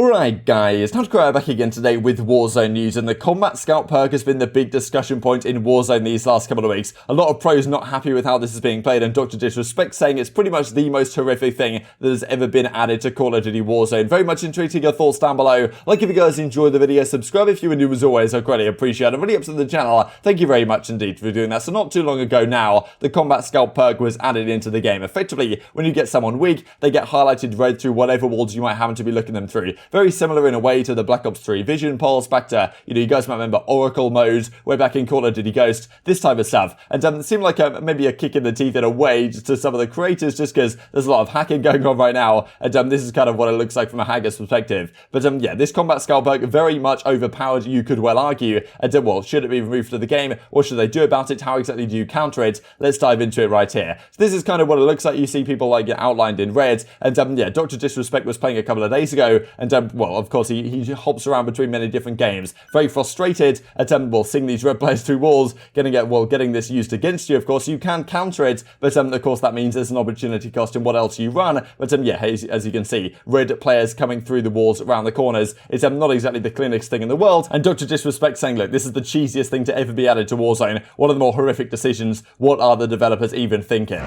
Alright guys, TacticalRab back again today with Warzone news, and the Combat Scout perk has been the big discussion point in Warzone these last couple of weeks. A lot of pros not happy with how this is being played, and DrDisrespect saying it's pretty much the most horrific thing that has ever been added to Call of Duty Warzone. Very much intriguing your thoughts down below. Like if you guys enjoyed the video, subscribe if you are new as always, I greatly appreciate it. Really up to the channel, thank you very much indeed for doing that. So not too long ago now, the Combat Scout perk was added into the game. Effectively, when you get someone weak, they get highlighted red through whatever walls you might happen to be looking them through. Very similar in a way to the Black Ops 3 vision pulse, back to, you guys might remember Oracle mode, way back in Call of Duty Ghost, this type of stuff. And it seemed like maybe a kick in the teeth in a way to some of the creators, just because there's a lot of hacking going on right now, and this is kind of what it looks like from a hacker's perspective. But yeah, this Combat Scout perk very much overpowered, you could well argue. And well, should it be removed from the game? What should they do about it? How exactly do you counter it? Let's dive into it right here. So this is kind of what it looks like. You see people like outlined in red, and yeah, DrDisrespect was playing a couple of days ago, and well, of course, he hops around between many different games. Very frustrated at well, seeing these red players through walls, getting this used against you. Of course, you can counter it, but of course that means there's an opportunity cost in what else you run. But yeah, as you can see, red players coming through the walls around the corners. It's not exactly the cleanest thing in the world. And DrDisrespect saying, look, this is the cheesiest thing to ever be added to Warzone. One of the more horrific decisions. What are the developers even thinking?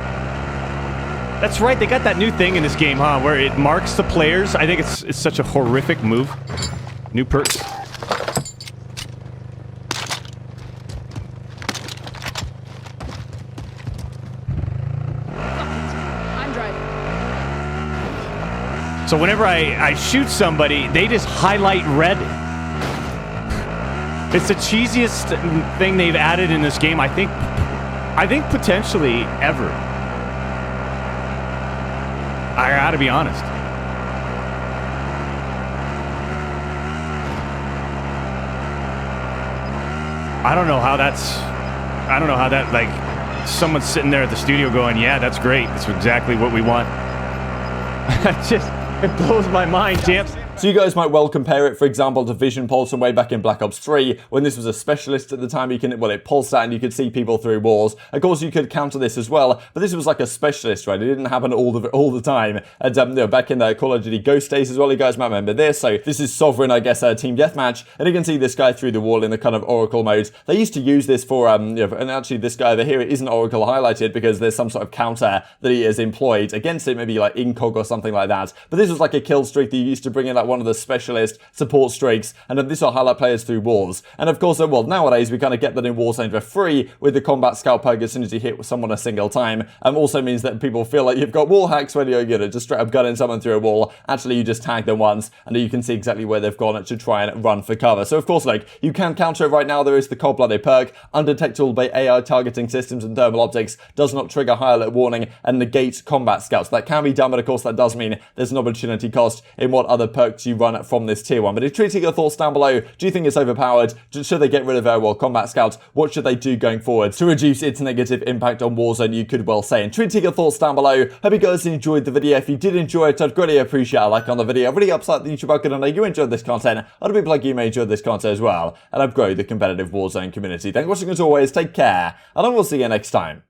That's right, they got that new thing in this game, huh, where it marks the players. I think it's such a horrific move. New perks. I'm driving. So whenever I shoot somebody, they just highlight red. It's the cheesiest thing they've added in this game, I think potentially ever. I gotta be honest. I don't know how that, like, someone's sitting there at the studio going, yeah, that's great. That's exactly what we want. It blows my mind, champs. So you guys might well compare it, for example, to Vision Pulse from way back in Black Ops 3, when this was a specialist at the time. It pulsed out and you could see people through walls. Of course, you could counter this as well, but this was like a specialist, right? It didn't happen all the time. And back in the Call of Duty Ghost days as well, you guys might remember this. So this is Sovereign, I guess, Team Deathmatch, and you can see this guy through the wall in the kind of Oracle mode. They used to use this for, and actually this guy over here, it isn't Oracle highlighted because there's some sort of counter that he has employed against it, maybe like incog or something like that. But this was like a kill streak that you used to bring in, like one of the specialist support streaks, and this will highlight players through walls. And of course, well, nowadays we kind of get that in Warzone for free with the Combat Scout perk as soon as you hit someone a single time. Also means that people feel like you've got wall hacks when you're just straight up gunning someone through a wall. Actually, you just tag them once, and you can see exactly where they've gone to try and run for cover. So of course, like, you can counter it right now. There is the cold-blooded perk, undetectable by AI targeting systems and thermal optics, does not trigger high alert warning, and negates combat scouts. That can be done, but of course that does mean there's an opportunity cost in what other perks you run from this tier 1. But intriguing your thoughts down below. Do you think it's overpowered? Should they get rid of well, combat scouts? What should they do going forward to reduce its negative impact on Warzone, you could well say? Intriguing your thoughts down below. Hope you guys enjoyed the video. If you did enjoy it, I'd greatly appreciate a like on the video. Really upset the YouTube algorithm. I know you enjoyed this content. Other people like you may enjoy this content as well, and I've grown the competitive Warzone community. Thanks for watching as always. Take care, and I will see you next time.